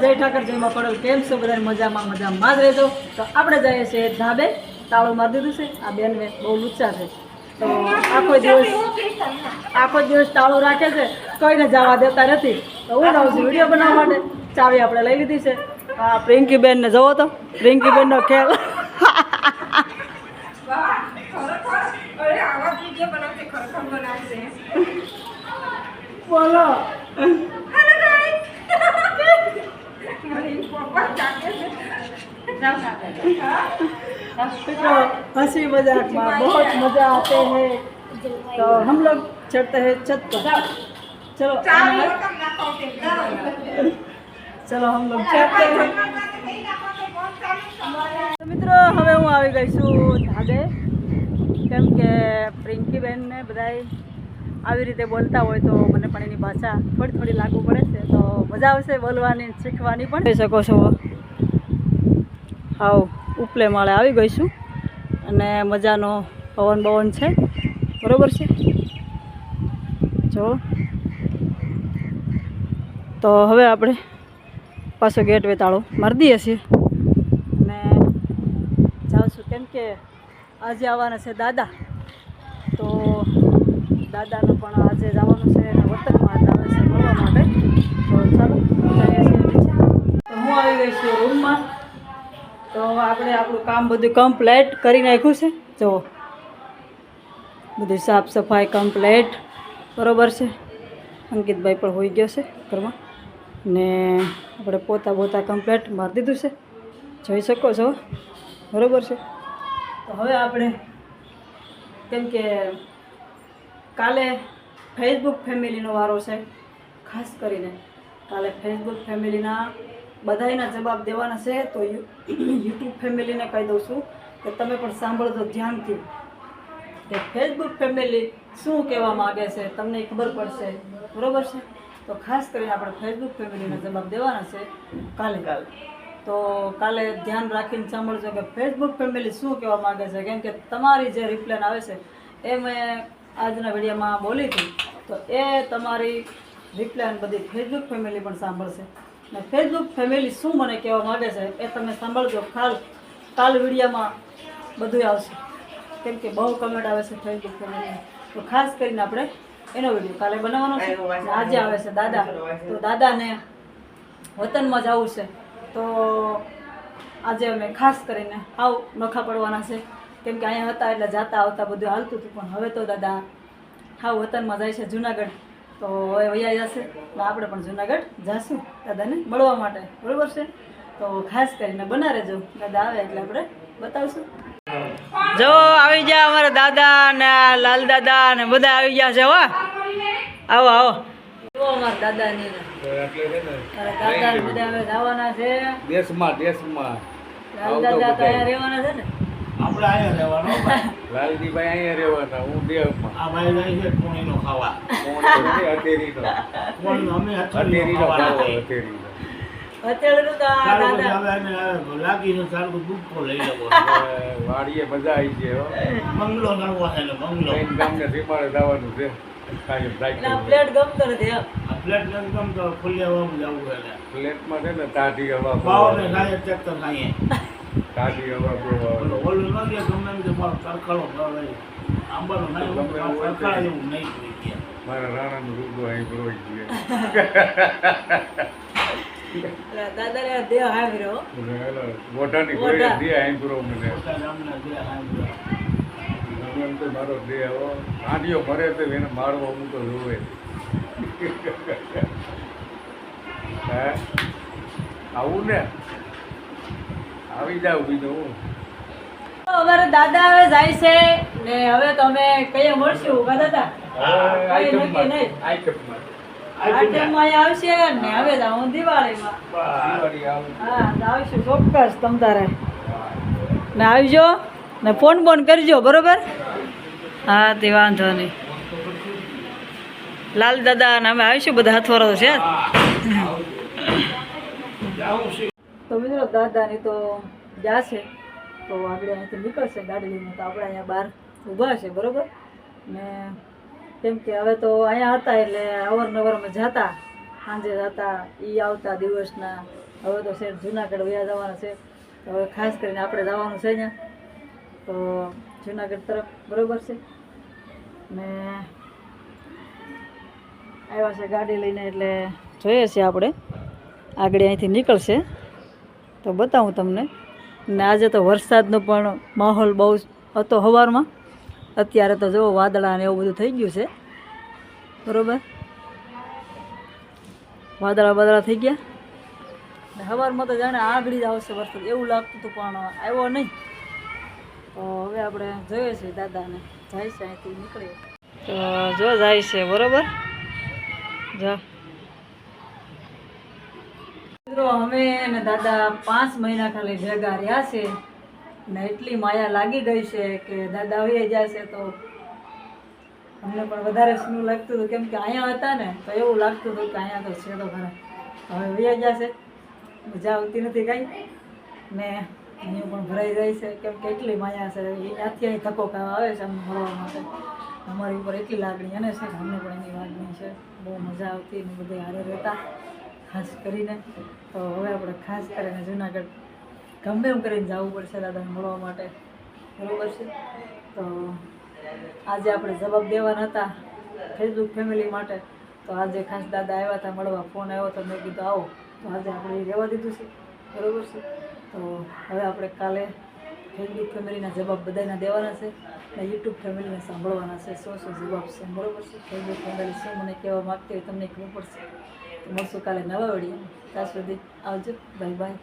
જય ઠાકર જય માં પડલ કેમ છો બધા મજામાં જ રહેજો। તો આપણે જઈએ છીએ ધાબે તાળું મારી દીધું છે આ બેન બહુ લુચ્ચા છે તો આખો દિવસ તાળું રાખે છે કોઈને જવા દેતા નથી તો હું જાઉં છું વિડીયો બનાવવા માટે ચાવી આપણે લઈ લીધી છે। હા પ્રિંકી બેન ને જોવો તો પ્રિંકી બેન નો ખેલ બોલો हंसी मजाक में बहुत मजा आते हैं तो हम लोग चढ़ते हैं छत पर चलो चलो हम लोग चढ़ते हैं। तो मित्रों हमें हूँ आई गई छूँ ધાબે કેમ કે પ્રિંકી બેન ને બધાય આવી રીતે બોલતા હોય તો મને પણ એની ભાષા થોડી લાગુ પડે છે તો મજા આવશે બોલવાની શીખવાની પણ જોઈ શકો છો। હાવ ઉપલે માળે આવી ગઈ છું અને મજાનો પવન છે બરોબર છે જો। તો હવે આપણે પાછો ગેટ તાળો મારી દઈએ છીએ અને જાઉં છું કેમ કે આજે આવવાના છે દાદા તો દાદાનું પણ આજે જવાનું છે અને વતનમાં આવે છે મળવા માટે તો ચાલો જઈએ છીએ નીચે। તો હું આવી ગઈ છું રૂમમાં તો આપણે આપણું કામ બધું કમ્પ્લીટ કરી નાખ્યું છે જો બધું સાફ સફાઈ કમ્પ્લીટ બરોબર છે। અંકિતભાઈ પણ હોઈ ગયો છે ઘરમાં ને આપણે પોતા કમ્પ્લીટ મારી દીધું છે જોઈ શકો છો બરોબર છે। તો હવે આપણે કેમ કે કાલે ફેસબુક ફેમિલીનો વારો છે ખાસ કરીને કાલે ફેસબુક ફેમિલીના બધાયના જવાબ દેવાના છે તો યુટ્યુબ ફેમિલીને કહી દઉં છું કે તમે પણ સાંભળજો ધ્યાનથી કે ફેસબુક ફેમિલી શું કહેવા માગે છે તમને ખબર પડશે બરોબર છે। તો ખાસ કરીને આપણે ફેસબુક ફેમિલીના જવાબ દેવાના છે કાલે તો કાલે ધ્યાન રાખીને સાંભળજો કે ફેસબુક ફેમિલી શું કહેવા માગે છે કેમ કે તમારી જે રિપ્લાય આવે છે એ મેં આજના વિડીયોમાં બોલી હતી તો એ તમારી રિપ્લાય બધી ફેસબુક ફેમિલી પણ સાંભળશે ને ફેસબુક ફેમિલી શું મને કહેવા માગે છે એ તમે સાંભળજો કાલ વિડીયોમાં બધું આવશે કેમ કે બહુ કમેન્ટ આવે છે ફેસબુક ફેમિલી તો ખાસ કરીને આપણે એનો વિડીયો કાલે બનાવવાનો છે। આજે આવે છે દાદા તો દાદાને વતનમાં જવું છે તો આજે અમે ખાસ કરીને આવ નોખા પડવાના છે કેમ કે અહીંયા હતા એટલે જાતા આવતા બધું હાલતું હતું પણ હવે તો દાદા હા વતનમાં જાય છે જુનાગઢ તો હવે વૈયા જશે એટલે આપણે પણ જુનાગઢ જઈશું દાદાને મળવા માટે બરાબર છે। તો ખાસ કરીને બના રહેજો દાદા આવે એટલે આપણે બતાવશું। જો આવી ગયા અમારા દાદા ને લાલ દાદા ને બધા આવી ગયા છે હો આવો જો અમારા દાદાની દાદા બધા હવે જવાના છે દેશમાં લાલ દાદા તો અહીંયા રહેવાના છે ને આપણે અહીંયા રહેવાનો લાલજીભાઈ અહીંયા રહેવાના હું દેવમાં આ ભાઈ જાય છે કોણીનો ખાવા અતેરીનો અમે અતેરીનો અત્યારનું તો આ દાદા લાગી છે સારું દુઃખો લઈ લેવો વાડીએ મજા આવી છે બંગલો નડવો છે ને બંગલો ગામને સીમાડે જવાનું છે પ્લેટ ગમતો નથી આ ફ્લેટ એકદમ તો ખુલ્યાવામાં જવું છે ફ્લેટમાં છે ને તાજી હવા ભાવ ને ખાય ચેક ખાઈએ તાજી હવા પીવા ઓલું ન દે ગમે તે મારો તરખાડો ભાવે આંબાનો નહીં તરખાડા જેવું નહીં થઈ ગયા મારા રાણાનું રૂપો અહીં રોઈ ગયા દાદા ને દેહ આવ્યો મોટાની કોઈ દે અહીં પૂરો મને ગામના જે એમ તો મારો દે આવો આંટીઓ મરે તો એને મારવો હું તો જોવે હે આવું ને આવી જાવ બીજું હું અમારા દાદા હવે જાય છે ને હવે તો અમે કઈ મળશું દાદા આઈટમમાં આવશે ને હવે જાઉં દિવાળીમાં હા આવશું ચોક્કસ તમ તારે ને આવજો ને ફોન કરજો બરોબર હા તે વાંધો નહીં લાલ દાદા ને અમે આવીશું બધા હથવારો છે તો મિત્રો દાદાની તો જાશે તો આપણે અહીંથી નીકળશે ગાડી લઈને તો આપણે અહીંયા બહાર ઊભા છે બરોબર ને કેમ કે હવે તો અહીંયા હતા એટલે અવારનવાર અમે જતા સાંજે જતા એ આવતા દિવસના હવે તો શેઠ જુનાગઢ વયા જવાના છે. તો હવે ખાસ કરીને આપણે જવાનું છે ત્યાં તો જુનાગઢ તરફ, બરાબર છે. ને આવ્યા છે ગાડી લઈને, એટલે જોઈએ છીએ આપણે આગળ અહીંથી નીકળશે તો બતાવું તમને. ને આજે તો વરસાદનો પણ માહોલ બહુ હતો સવારમાં. અત્યારે તો જુઓ વાદળા ને એવું બધું થઈ ગયું છે, બરાબર. વાદળા થઈ ગયા ને સવારમાં તો જાણે આગળ જ આવશે વરસાદ એવું લાગતું હતું, પણ આવ્યો નહીં. તો હવે આપણે જોઈએ છીએ દાદાને જાય છે અહીંથી નીકળીએ તો જો જાય છે, બરાબર. જા મિત્રો, અમે ને દાદા 5 મહિના ખાલી ભેગા રહ્યા છે ને એટલી માયા લાગી ગઈ છે કે દાદા વહી જશે તો અમને પણ વધારે શું લાગતું હતું, કેમ કે અહીંયા હતા ને તો એવું લાગતું હતું કે અહીંયા તો છે તો ખરા. હવે વહી જશે, મજા આવતી નથી કાંઈ ને અહીંયા પણ ભરાઈ જાય છે, કેમ કે એટલી માયા છે. ત્યાંથી અહીં ધક્કો ખાવા આવે છે અમને મળવા માટે. અમારી ઉપર એટલી લાગણી અને છે, અમને પણ એની લાગણી છે. બહુ મજા આવતી ને બધે હારે રહેતા ખાસ કરીને. તો હવે આપણે ખાસ કરીને જુનાગઢ ગમે એમ કરીને જવું પડશે દાદાને મળવા માટે, બરાબર છે. તો આજે આપણે જવાબ દેવાના હતા ફેસબુક ફેમિલી માટે, તો આજે ખાસ દાદા આવ્યા હતા મળવા, ફોન આવ્યો તો મેં કીધું આવો, તો આજે આપણે એ રહેવા દીધું છે, બરાબર છે. તો હવે આપણે કાલે ફેસબુક ફેમિલીના જવાબ બધાના દેવાના છે ને યુટ્યુબ ફેમિલીને સાંભળવાના છે, શું જવાબ છે, બરાબર છે. ફેસબુક ફેમિલી શું મને કહેવા માગતી હોય તમને ખબર પડશે. તો મળશું કાલે નવા વિડીયો. ત્યાં સુધી આવજો, બાય બાય.